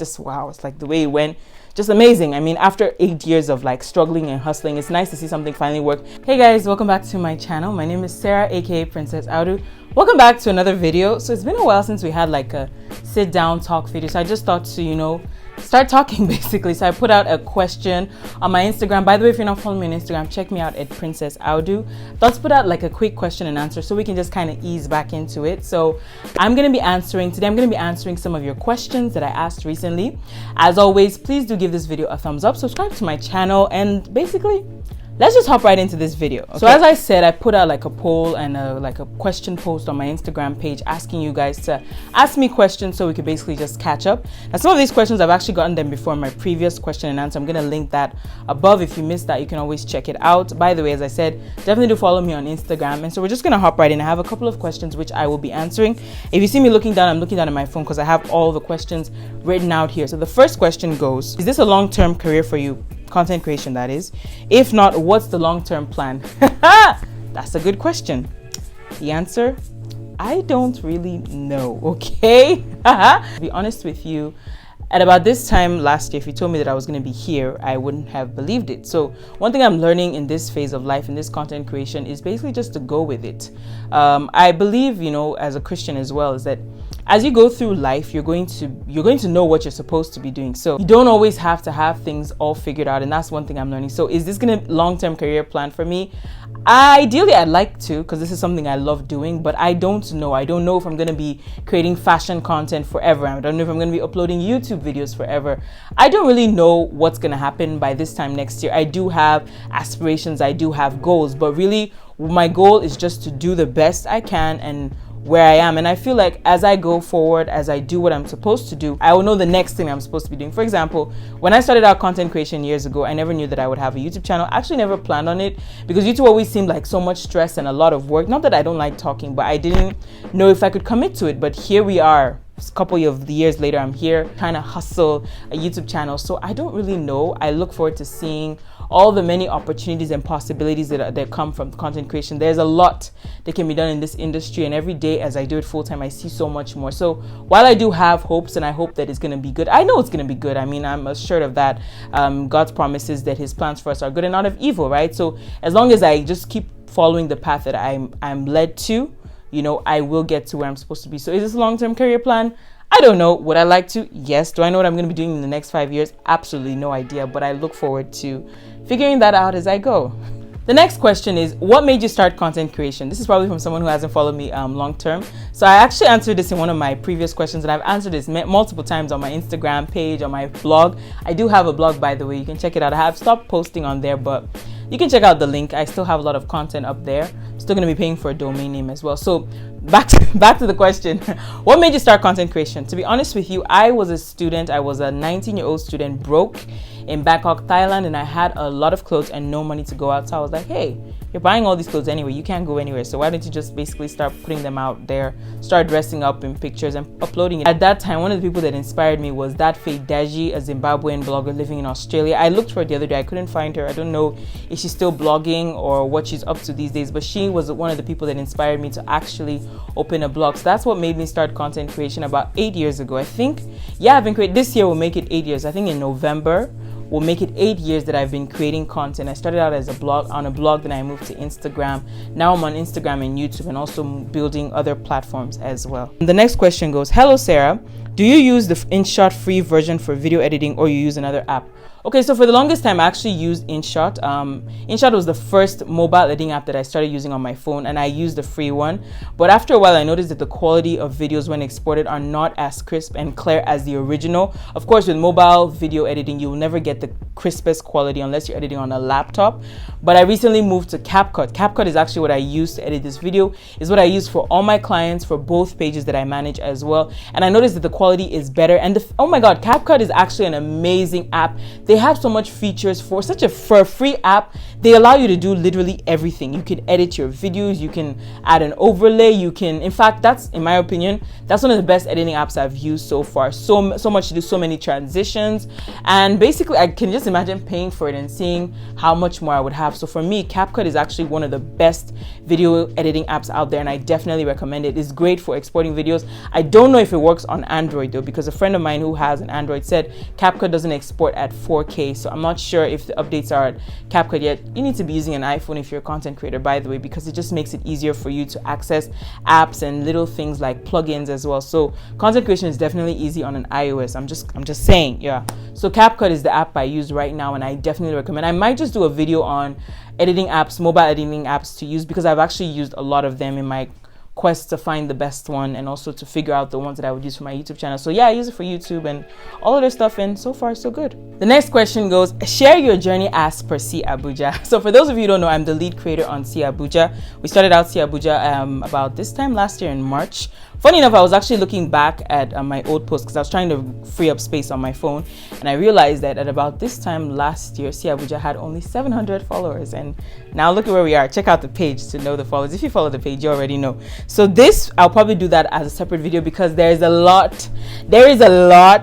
just wow, it's like the way it went, just amazing. I mean, after 8 years of like struggling and hustling, it's nice to see something finally work. Hey guys, welcome back to my channel. My name is Sarah, aka Princess Audu. Welcome back to another video. So it's been a while since we had like a sit down talk video, so I just thought to start talking basically. So I put out a question on my Instagram. By the way, if you're not following me on Instagram, check me out at Princess Audu. Thought to put out like a quick question and answer so we can just kind of ease back into it. So today I'm going to be answering some of your questions that I asked recently. As always, please do give this video a thumbs up, subscribe to my channel, and basically let's just hop right into this video. Okay. So as I said, I put out like a poll and a question post on my Instagram page asking you guys to ask me questions so we could basically just catch up. Now, some of these questions I've actually gotten them before in my previous question and answer. I'm going to link that above. If you missed that, you can always check it out. By the way, as I said, definitely do follow me on Instagram. And so we're just going to hop right in. I have a couple of questions which I will be answering. If you see me looking down, I'm looking down at my phone because I have all the questions written out here. So the first question goes, is this a long-term career for you? Content creation, that is. If not, what's the long-term plan? That's a good question. The answer, I don't really know, okay? To be honest with you, at about this time last year, if you told me that I was going to be here, I wouldn't have believed it. So one thing I'm learning in this phase of life, in this content creation, is basically just to go with it. I believe, as a Christian as well, is that as you go through life, you're going to know what you're supposed to be doing. So you don't always have to have things all figured out, and that's one thing I'm learning. So is this going to long-term career plan for me? Ideally, I'd like to, because this is something I love doing, but I don't know. I don't know if I'm going to be creating fashion content forever. I don't know if I'm going to be uploading YouTube videos forever. I don't really know what's going to happen by this time next year. I do have aspirations. I do have goals, but really my goal is just to do the best I can and where I am. And I feel like as I go forward, as I do what I'm supposed to do, I will know the next thing I'm supposed to be doing. For example, when I started out content creation years ago, I never knew that I would have a YouTube channel. I actually never planned on it because YouTube always seemed like so much stress and a lot of work. Not that I don't like talking, but I didn't know if I could commit to it. But here we are. A couple of the years later, I'm here trying to hustle a YouTube channel. So I don't really know. I look forward to seeing all the many opportunities and possibilities that come from content creation. There's a lot that can be done in this industry, and every day as I do it full time, I see so much more. So while I do have hopes and I hope that it's going to be good, I know it's going to be good. I mean, I'm assured of that. God's promises that his plans for us are good and not of evil, right? So as long as I just keep following the path that I'm led to, I will get to where I'm supposed to be. So is this a long-term career plan? I don't know. Would I like to? Yes. Do I know what I'm going to be doing in the next 5 years? Absolutely no idea, but I look forward to figuring that out as I go. The next question is, what made you start content creation? This is probably from someone who hasn't followed me long term. So I actually answered this in one of my previous questions, and I've answered this multiple times on my Instagram page, on my blog. I do have a blog, by the way. You can check it out. I have stopped posting on there, but you can check out the link. I still have a lot of content up there. I'm still going to be paying for a domain name as well. So back to the question. What made you start content creation? To be honest with you, I was a student. I was a 19-year-old student, broke in Bangkok, Thailand, and I had a lot of clothes and no money to go out. So I was like, hey, you're buying all these clothes anyway. You can't go anywhere. So why don't you just basically start putting them out there, start dressing up in pictures and uploading it. At that time, one of the people that inspired me was that Faye Daji, a Zimbabwean blogger living in Australia. I looked for her the other day. I couldn't find her. I don't know if she's still blogging or what she's up to these days, but she was one of the people that inspired me to actually open a blog. So that's what made me start content creation about 8 years ago. I think, yeah, I've been creating, this year will make it 8 years. I think in November will make it 8 years that I've been creating content. I started out as a blog, then I moved to Instagram. Now I'm on Instagram and YouTube, and also building other platforms as well. And the next question goes, hello Sarah, do you use the InShot free version for video editing or you use another app? Okay, so for the longest time, I actually used InShot. InShot was the first mobile editing app that I started using on my phone, and I used the free one. But after a while, I noticed that the quality of videos when exported are not as crisp and clear as the original. Of course, with mobile video editing, you'll never get the crispest quality unless you're editing on a laptop. But I recently moved to CapCut. CapCut is actually what I use to edit this video. Is what I use for all my clients, for both pages that I manage as well. And I noticed that the quality is better. And oh my God, CapCut is actually an amazing app they have so much features for a free app. They allow you to do literally everything. You can edit your videos, you can add an overlay, in fact, that's, in my opinion, that's one of the best editing apps I've used so far. So much to do, so many transitions, and basically I can just imagine paying for it and seeing how much more I would have. So for me, CapCut is actually one of the best video editing apps out there, and I definitely recommend it. It's great for exporting videos. I don't know if it works on Android though, because a friend of mine who has an Android said CapCut doesn't export at 4K, so I'm not sure if the updates are at CapCut yet. You need to be using an iPhone if you're a content creator, by the way, because it just makes it easier for you to access apps and little things like plugins as well. So content creation is definitely easy on an iOS. I'm just saying, yeah. So CapCut is the app I use right now, and I definitely recommend. I might just do a video on editing apps, mobile editing apps to use, because I've actually used a lot of them in my quest to find the best one, and also to figure out the ones that I would use for my YouTube channel. So yeah, I use it for YouTube and all other stuff, and so far so good. The next question goes, share your journey as per C Abuja. So for those of you who don't know, I'm the lead creator on C Abuja. We started out C Abuja about this time last year in March. Funny enough, I was actually looking back at my old post because I was trying to free up space on my phone, and I realized that at about this time last year, C Abuja had only 700 followers, and now look at where we are. Check out the page to know the followers. If you follow the page, you already know. So this, I'll probably do that as a separate video, because there is a lot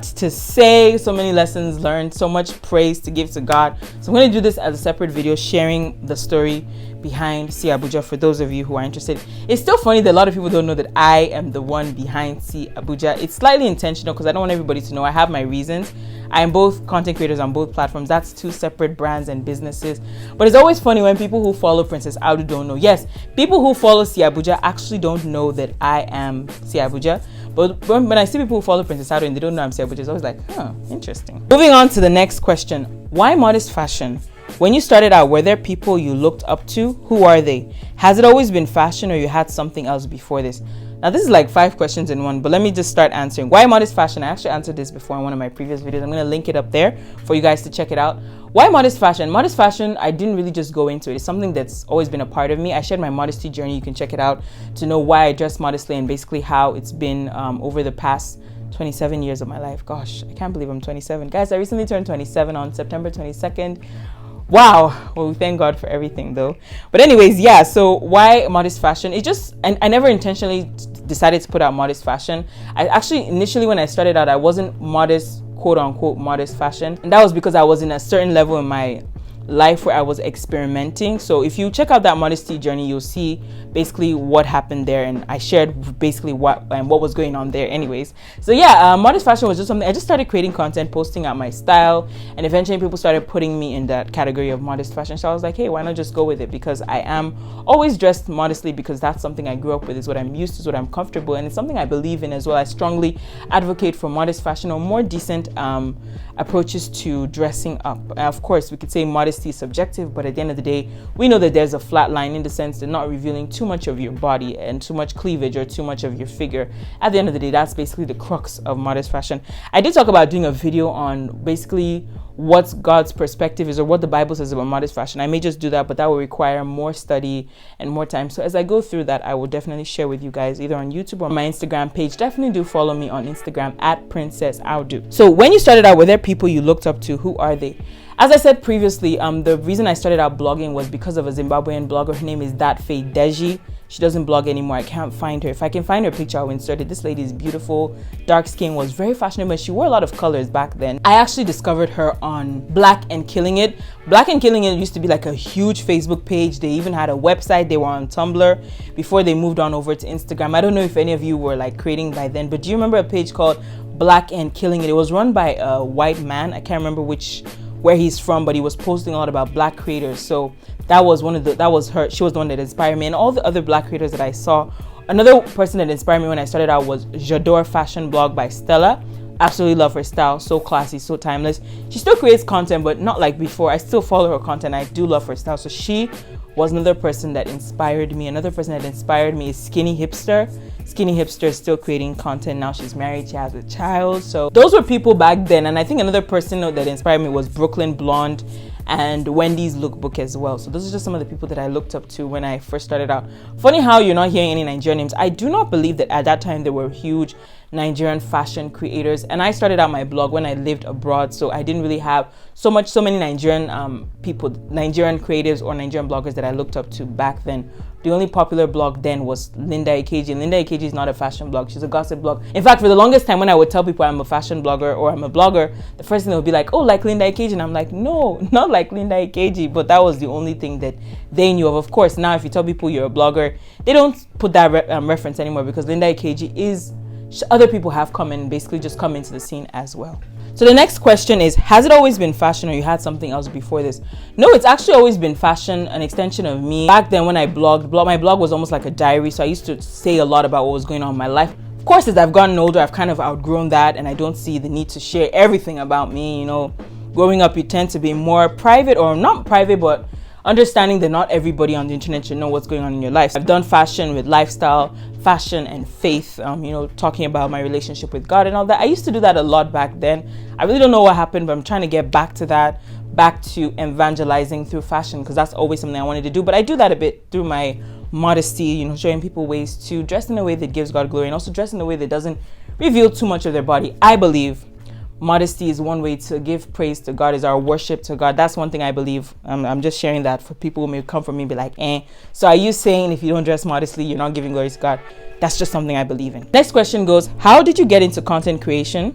to say, so many lessons learned, so much praise to give to God. So I'm going to do this as a separate video, sharing the story behind C Abuja for those of you who are interested. It's still funny that a lot of people don't know that I am the one behind C Abuja. It's slightly intentional because I don't want everybody to know. I have my reasons. I am both content creators on both platforms. That's two separate brands and businesses. But it's always funny when people who follow Princess Audu don't know. Yes, people who follow C Abuja actually don't know that I am C Abuja. But when I see people who follow Princess Audu and they don't know I'm C Abuja, it's always like, huh, interesting. Moving on to the next question. Why modest fashion? When you started out, were there people you looked up to? Who are they? Has it always been fashion, or you had something else before this? Now, this is like 5 questions in one, but let me just start answering. Why modest fashion? I actually answered this before in one of my previous videos. I'm going to link it up there for you guys to check it out. Why modest fashion? Modest fashion, I didn't really just go into it. It's something that's always been a part of me. I shared my modesty journey. You can check it out to know why I dress modestly and basically how it's been over the past 27 years of my life. Gosh, I can't believe I'm 27. Guys, I recently turned 27 on September 22nd. Wow. Well, we thank God for everything though. But anyways, yeah, so why modest fashion? It just, and I never intentionally decided to put out modest fashion. I actually, initially when I started out, I wasn't modest, quote unquote, modest fashion. And that was because I was in a certain level in my life where I was experimenting. So if you check out that modesty journey, you'll see basically what happened there, and I shared basically what was going on there anyways. So yeah, modest fashion was just something I just started creating content, posting out my style, and eventually people started putting me in that category of modest fashion. So I was like, hey, why not just go with it? Because I am always dressed modestly, because that's something I grew up with, is what I'm used to, is what I'm comfortable, and it's something I believe in as well. I strongly advocate for modest fashion, or more decent approaches to dressing up. Of course, we could say modesty is subjective, but at the end of the day, we know that there's a flat line in the sense that not revealing too much of your body and too much cleavage or too much of your figure. At the end of the day, that's basically the crux of modest fashion. I did talk about doing a video on basically what God's perspective is, or what the Bible says about modest fashion. I may just do that, but that will require more study and more time. So as I go through that, I will definitely share with you guys either on YouTube or my Instagram page. Definitely do follow me on Instagram at Princess Audu. So when you started out, were there people you looked up to? Who are they? As I said previously, the reason I started out blogging was because of a Zimbabwean blogger. Her name is Datfe Deji. She doesn't blog anymore. I can't find her. If I can find her picture, I'll insert it. This lady is beautiful, dark skin, was very fashionable. She wore a lot of colors back then. I actually discovered her on Black and Killing It. Black and Killing It used to be like a huge Facebook page. They even had a website. They were on Tumblr before they moved on over to Instagram. I don't know if any of you were like creating by then, but do you remember a page called Black and Killing It? It was run by a white man. I can't remember where he's from, but he was posting a lot about black creators. So that was her. She was the one that inspired me, and all the other black creators that I saw. Another person that inspired me when I started out was J'adore Fashion Blog by Stella. Absolutely love her style, so classy, so timeless. She still creates content, but not like before. I still follow her content. I do love her style. So she was another person that inspired me. Another person that inspired me is Skinny Hipster. Skinny Hipster is still creating content now. She's married, she has a child. So those were people back then. And I think another person that inspired me was Brooklyn Blonde and Wendy's Lookbook as well. So those are just some of the people that I looked up to when I first started out. Funny how you're not hearing any Nigerian names. I do not believe that at that time there were huge Nigerian fashion creators. And I started out my blog when I lived abroad, so I didn't really have so many Nigerian people, Nigerian creatives or Nigerian bloggers that I looked up to back then. The only popular blog then was Linda Ikeji. And Linda Ikeji is not a fashion blog. She's a gossip blog. In fact, for the longest time when I would tell people I'm a fashion blogger or I'm a blogger, the first thing they would be like, oh, like Linda Ikeji. And I'm like, no, not like Linda Ikeji. But that was the only thing that they knew of. Of course, now if you tell people you're a blogger, they don't put that reference anymore, because Linda Ikeji is, other people have come and basically just come into the scene as well. So the next question is, has it always been fashion or you had something else before this? No, it's actually always been fashion, an extension of me. Back then when I blogged, my blog was almost like a diary, so I used to say a lot about what was going on in my life. Of course, as I've gotten older, I've kind of outgrown that, and I don't see the need to share everything about me. You know, growing up, you tend to be more private, or not private, but understanding that not everybody on the internet should know what's going on in your life. I've done fashion with lifestyle, fashion and faith, you know, talking about my relationship with God and all that. I used to do that a lot back then. I really don't know what happened, but I'm trying to get back to that, back to evangelizing through fashion, because that's always something I wanted to do. But I do that a bit through my modesty, you know, showing people ways to dress in a way that gives God glory, and also dress in a way that doesn't reveal too much of their body. I believe modesty is one way to give praise to God, is our worship to God. That's one thing I believe. I'm just sharing that for people who may come from me and be like, so are you saying if you don't dress modestly, you're not giving glory to God? That's just something I believe in. Next question goes, how did you get into content creation?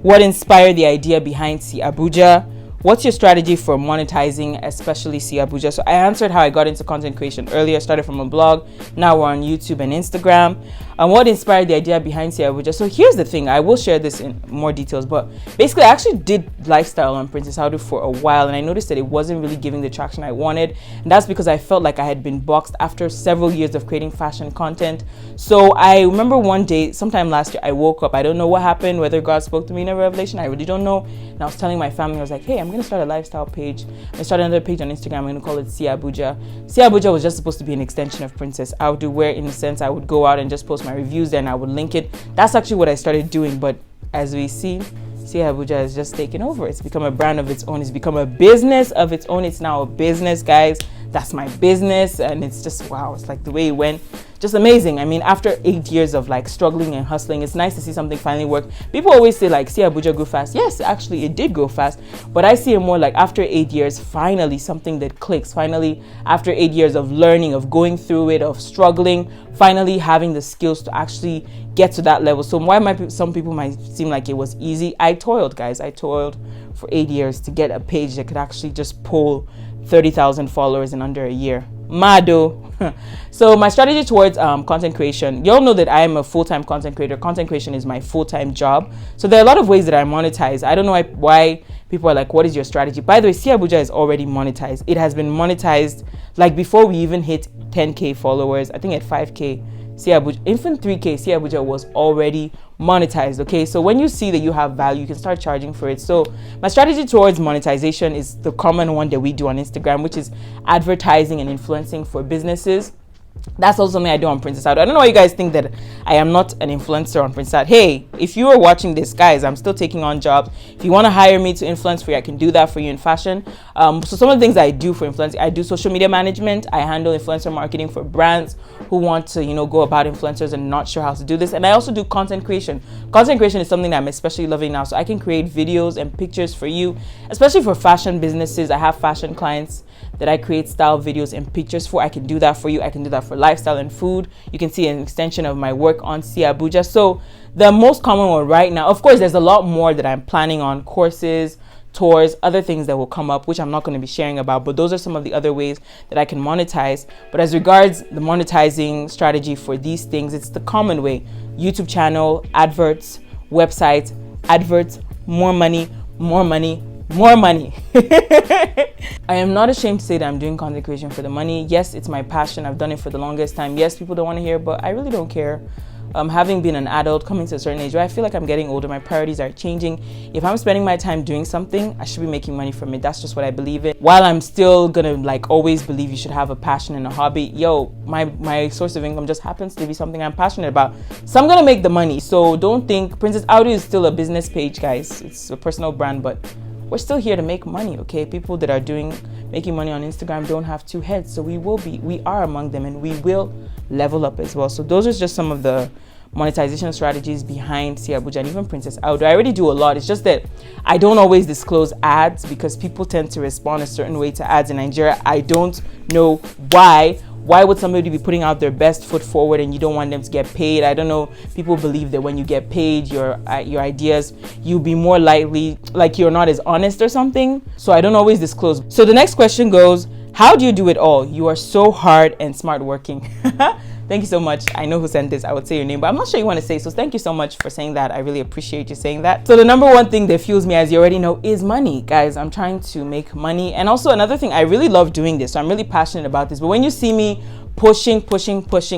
What inspired the idea behind See Abuja? What's your strategy for monetizing, especially See Abuja? So I answered how I got into content creation earlier. I started from a blog. Now we're on YouTube and Instagram. And what inspired the idea behind See Abuja? So here's the thing. I will share this in more details. But basically, I actually did lifestyle on Princess Audu for a while. And I noticed that it wasn't really giving the traction I wanted. And that's because I felt like I had been boxed after several years of creating fashion content. So I remember one day, sometime last year, I woke up. I don't know what happened, whether God spoke to me in a revelation. I really don't know. And I was telling my family, I was like, hey, I'm going to start a lifestyle page. I'm going to start another page on Instagram. I'm going to call it See Abuja. See Abuja was just supposed to be an extension of Princess Audu, where in a sense I would go out and just post my reviews there and I would link it. That's actually what I started doing. But as we see Abuja has just taken over. It's become a brand of its own. It's become a business of its own. It's now a business, guys. That's my business. And it's just, wow, it's like the way it went. Just amazing. I mean, after 8 years of like struggling and hustling, it's nice to see something finally work. People always say like, See Abuja grew fast. Yes, actually it did grow fast, but I see it more like after 8 years, finally something that clicks. Finally, after 8 years of learning, of going through it, of struggling, finally having the skills to actually get to that level. So why some people might seem like it was easy. I toiled, guys. I toiled for 8 years to get a page that could actually just pull 30,000 followers in under a year. Mado. So my strategy towards content creation, you all know that I am a full-time content creator. Content creation is my full-time job. So there are a lot of ways that I monetize. I don't know why people are like, what is your strategy? By the way, See Abuja is already monetized. It has been monetized like before we even hit 10K followers. I think at 5K, See Abuja, even 3K, See Abuja was already monetized. Okay, so when you see that you have value, you can start charging for it. So my strategy towards monetization is the common one that we do on Instagram, which is advertising and influencing for businesses. That's also something I do on Princess Audu. I don't know why you guys think that I am not an influencer on Princess Audu. Hey, if you are watching this, guys, I'm still taking on jobs. If you want to hire me to influence for you, I can do that for you in fashion. So some of the things I do for influencing, I do social media management. I handle influencer marketing for brands who want to, go about influencers and not sure how to do this. And I also do content creation. Content creation is something that I'm especially loving now. So I can create videos and pictures for you, especially for fashion businesses. I have fashion clients that I create style videos and pictures for. I can do that for you. I can do that for lifestyle and food. You can see an extension of my work on See Abuja. So the most common one right now, of course, there's a lot more that I'm planning on: courses, tours, other things that will come up, which I'm not going to be sharing about, but those are some of the other ways that I can monetize. But as regards the monetizing strategy for these things, it's the common way: YouTube channel, adverts, website, adverts, more money, more money, more money. I am not ashamed to say that I'm doing content creation for the money. Yes, it's my passion. I've done it for the longest time. Yes, people don't want to hear, but I really don't care. Having been an adult, coming to a certain age where I feel like I'm getting older, my priorities are changing. If I'm spending my time doing something, I should be making money from it. That's just what I believe in. While I'm still gonna always believe you should have a passion and a hobby, my source of income just happens to be something I'm passionate about. So I'm gonna make the money. So don't think Princess Audu is still a business page, guys. It's a personal brand, but we're still here to make money, okay? People that are making money on Instagram don't have two heads, so we are among them, and we will level up as well. So those are just some of the monetization strategies behind Sarah Abuja and even Princess Audu. I already do a lot. It's just that I don't always disclose ads because people tend to respond a certain way to ads in Nigeria. I don't know why. Why would somebody be putting out their best foot forward and you don't want them to get paid? I don't know. People believe that when you get paid, your ideas, you'll be more likely, like you're not as honest or something. So I don't always disclose. So the next question goes, how do you do it all? You are so hard and smart working. Thank you so much. I know who sent this. I would say your name, but I'm not sure you want to say. So thank you so much for saying that. I really appreciate you saying that. So the number one thing that fuels me, as you already know, is money. Guys, I'm trying to make money. And also another thing, I really love doing this. So I'm really passionate about this. But when you see me pushing,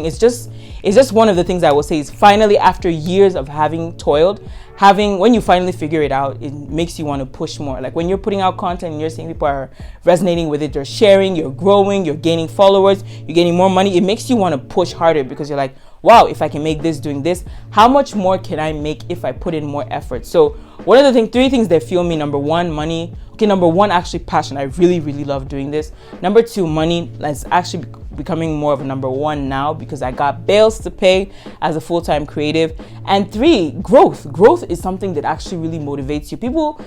it's just one of the things I will say is finally, after years of having toiled, when you finally figure it out, it makes you want to push more. Like when you're putting out content and you're seeing people are resonating with it, they're sharing, you're growing, you're gaining followers, you're getting more money, it makes you want to push harder because you're like, wow, if I can make this doing this, how much more can I make if I put in more effort? So one of the three things that fuel me, number one, money. Okay, number one, actually passion. I really, really love doing this. Number two, money. That's actually becoming more of a number one now because I got bills to pay as a full-time creative. And three, growth. Growth is something that actually really motivates you. People,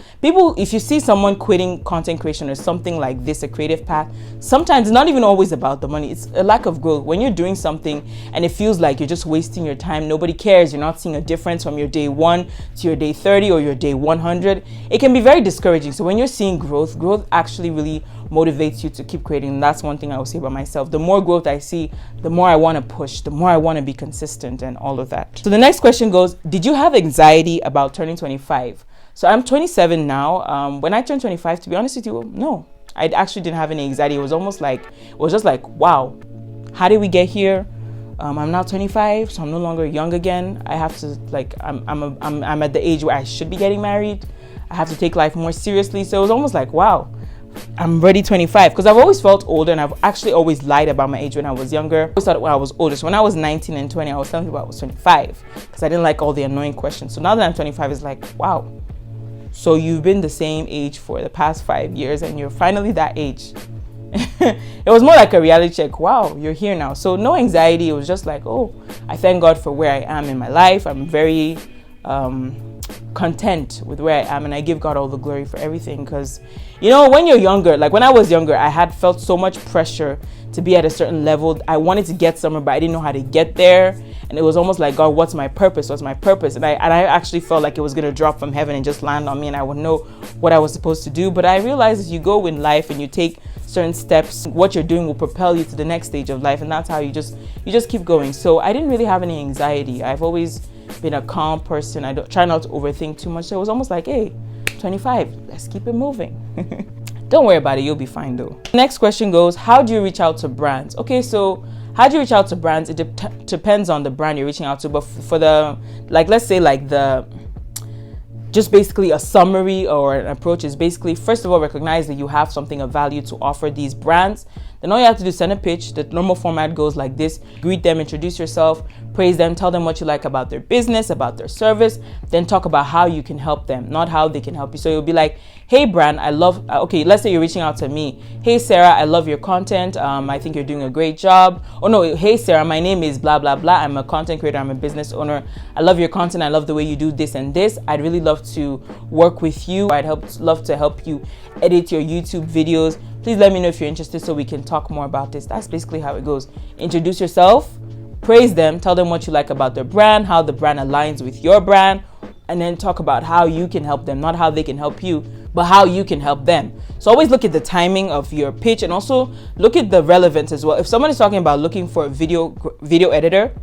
if you see someone quitting content creation or something like this, a creative path, sometimes it's not even always about the money. It's a lack of growth. When you're doing something and it feels like you're just wasting your time, nobody cares, you're not seeing a difference from your day 1 to your day 30 or your day 100, it can be very discouraging. So when you're seeing growth actually really motivates you to keep creating. And that's one thing I will say about myself. The more growth I see, the more I want to push, the more I want to be consistent and all of that. So the next question goes, did you have anxiety about turning 25? So I'm 27 now. When I turned 25, to be honest with you, no, I actually didn't have any anxiety. It was just like, wow, how did we get here? I'm now 25, so I'm no longer young again. I have to, like, I'm at the age where I should be getting married. I have to take life more seriously. So it was almost like, wow, I'm already 25, because I've always felt older, and I've actually always lied about my age when I was younger. I always thought when I was older. So when I was 19 and 20, I was telling people I was 25 because I didn't like all the annoying questions. So now that I'm 25, it's like, wow, so you've been the same age for the past 5 years and you're finally that age. It was more like a reality check. Wow, you're here now. So no anxiety. It was just like, oh, I thank God for where I am in my life. I'm very content with where I am, and I give God all the glory for everything. Because, you know, when you're younger, like when I was younger, I had felt so much pressure to be at a certain level. I wanted to get somewhere, but I didn't know how to get there. And it was almost like, God, what's my purpose? What's my purpose? And I actually felt like it was going to drop from heaven and just land on me, and I would know what I was supposed to do. But I realized as you go in life and you take certain steps, what you're doing will propel you to the next stage of life. And that's how you just keep going. So I didn't really have any anxiety. I've always been a calm person. I don't try not to overthink too much. So it was almost like, hey, 25, let's keep it moving. Don't worry about it. You'll be fine though. Next question goes, how do you reach out to brands? Okay, so how do you reach out to brands? It depends on the brand you're reaching out to. But for the, like, let's say like the, just basically a summary or an approach is basically, first of all, recognize that you have something of value to offer these brands. Then all you have to do is send a pitch. The normal format goes like this: greet them, introduce yourself, praise them, tell them what you like about their business, about their service, then talk about how you can help them, not how they can help you. So you'll be like, hey brand, I love, okay, let's say you're reaching out to me. Hey Sarah, I love your content. I think you're doing a great job. Oh no, hey Sarah, my name is blah, blah, blah. I'm a content creator. I'm a business owner. I love your content. I love the way you do this and this. I'd really love to work with you. Love to help you edit your YouTube videos. Please let me know if you're interested so we can talk more about this. That's basically how it goes. Introduce yourself, praise them, tell them what you like about their brand, how the brand aligns with your brand, and then talk about how you can help them, not how they can help you, but how you can help them. So always look at the timing of your pitch, and also look at the relevance as well. If someone is talking about looking for a video editor,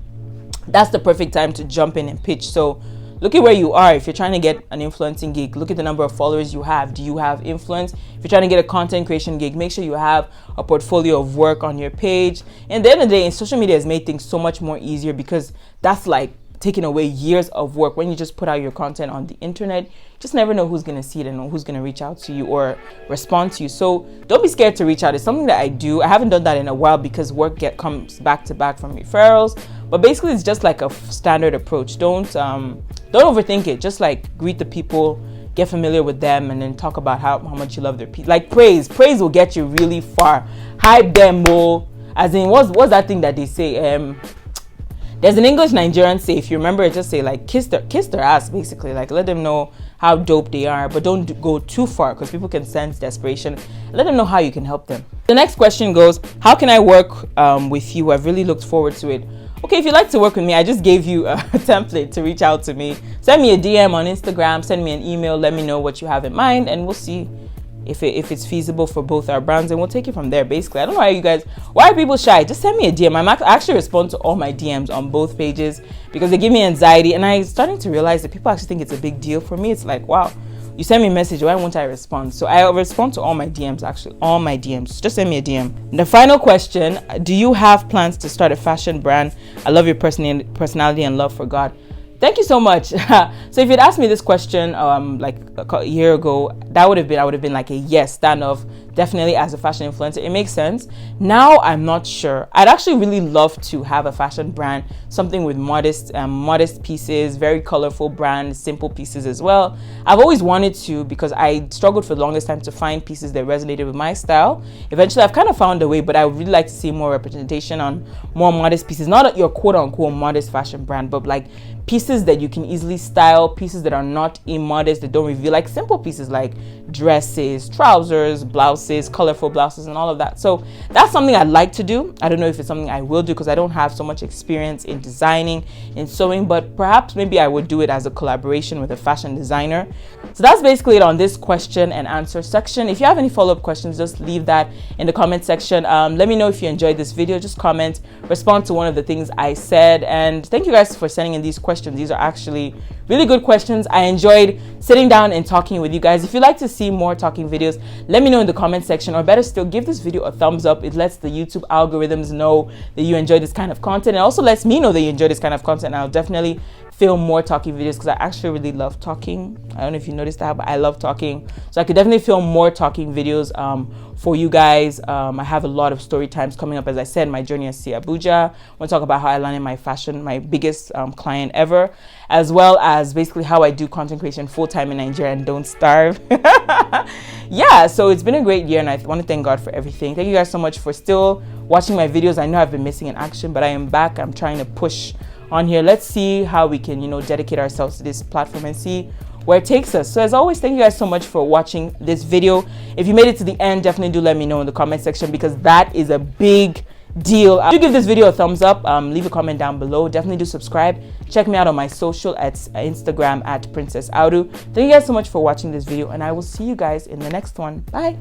that's the perfect time to jump in and pitch. So look at where you are. If you're trying to get an influencing gig, look at the number of followers you have. Do you have influence? If you're trying to get a content creation gig, make sure you have a portfolio of work on your page. And at the end of the day, social media has made things so much more easier, because that's like taking away years of work. When you just put out your content on the internet, you just never know who's going to see it and who's going to reach out to you or respond to you. So don't be scared to reach out. It's something that I do. I haven't done that in a while because work comes back to back from referrals. But basically, it's just like a standard approach. Don't overthink it. Just like greet the people, get familiar with them, and then talk about how much you love their people. Like praise will get you really far. Hype them more. As in, what's that thing that they say? There's an English Nigerian say, if you remember it, just say like kiss their ass, basically. Like let them know how dope they are, but don't go too far because people can sense desperation. Let them know how you can help them. The next question goes, how can I work with you? I've really looked forward to it. Okay, if you'd like to work with me, I just gave you a template to reach out to me. Send me a DM on Instagram, send me an email, let me know what you have in mind, and we'll see if it's feasible for both our brands, and we'll take it from there. Basically, I don't know why are people shy? Just send me a DM. I actually respond to all my DMs on both pages because they give me anxiety, and I'm starting to realize that people actually think it's a big deal. For me, it's like, wow, you send me a message, why won't I respond? So I respond to all my DMs, actually, all my DMs. Just send me a DM. The final question, do you have plans to start a fashion brand? I love your personality and love for God. Thank you so much. So if you'd asked me this question like a year ago, I would have been like a yes, stand off, definitely as a fashion influencer. It makes sense. Now I'm not sure. I'd actually really love to have a fashion brand, something with modest pieces, very colorful brand, simple pieces as well. I've always wanted to because I struggled for the longest time to find pieces that resonated with my style. Eventually I've kind of found a way, but I would really like to see more representation on more modest pieces, not your quote unquote modest fashion brand, but like pieces that you can easily style, pieces that are not immodest, that don't reveal, like simple pieces like dresses, trousers, blouses, colorful blouses, and all of that. So that's something I'd like to do. I don't know if it's something I will do because I don't have so much experience in designing, in sewing, but perhaps maybe I would do it as a collaboration with a fashion designer. So that's basically it on this question and answer section. If you have any follow-up questions, just leave that in the comment section. Let me know if you enjoyed this video. Just comment, respond to one of the things I said, and thank you guys for sending in these questions. These are actually really good questions. I enjoyed sitting down and talking with you guys. If you'd like to see more talking videos, let me know in the comment section, or better still, give this video a thumbs up. It lets the YouTube algorithms know that you enjoy this kind of content. It also lets me know that you enjoy this kind of content, and I'll definitely film more talking videos because I actually really love talking. I don't know if you noticed that, but I love talking. So I could definitely film more talking videos for you guys. I have a lot of story times coming up. As I said, my journey at Abuja. I want to talk about how I landed my biggest client ever, as well as basically how I do content creation full-time in Nigeria and don't starve. Yeah, so it's been a great year, and I want to thank God for everything. Thank you guys so much for still watching my videos. I know I've been missing in action, but I am back. I'm trying to push on here. Let's see how we can, dedicate ourselves to this platform and see where it takes us. So as always, thank you guys so much for watching this video. If you made it to the end, definitely do let me know in the comment section because that is a big deal. Do give this video a thumbs up, leave a comment down below, definitely do subscribe. Check me out on my social at Instagram at Princess Audu. Thank you guys so much for watching this video, and I will see you guys in the next one. Bye.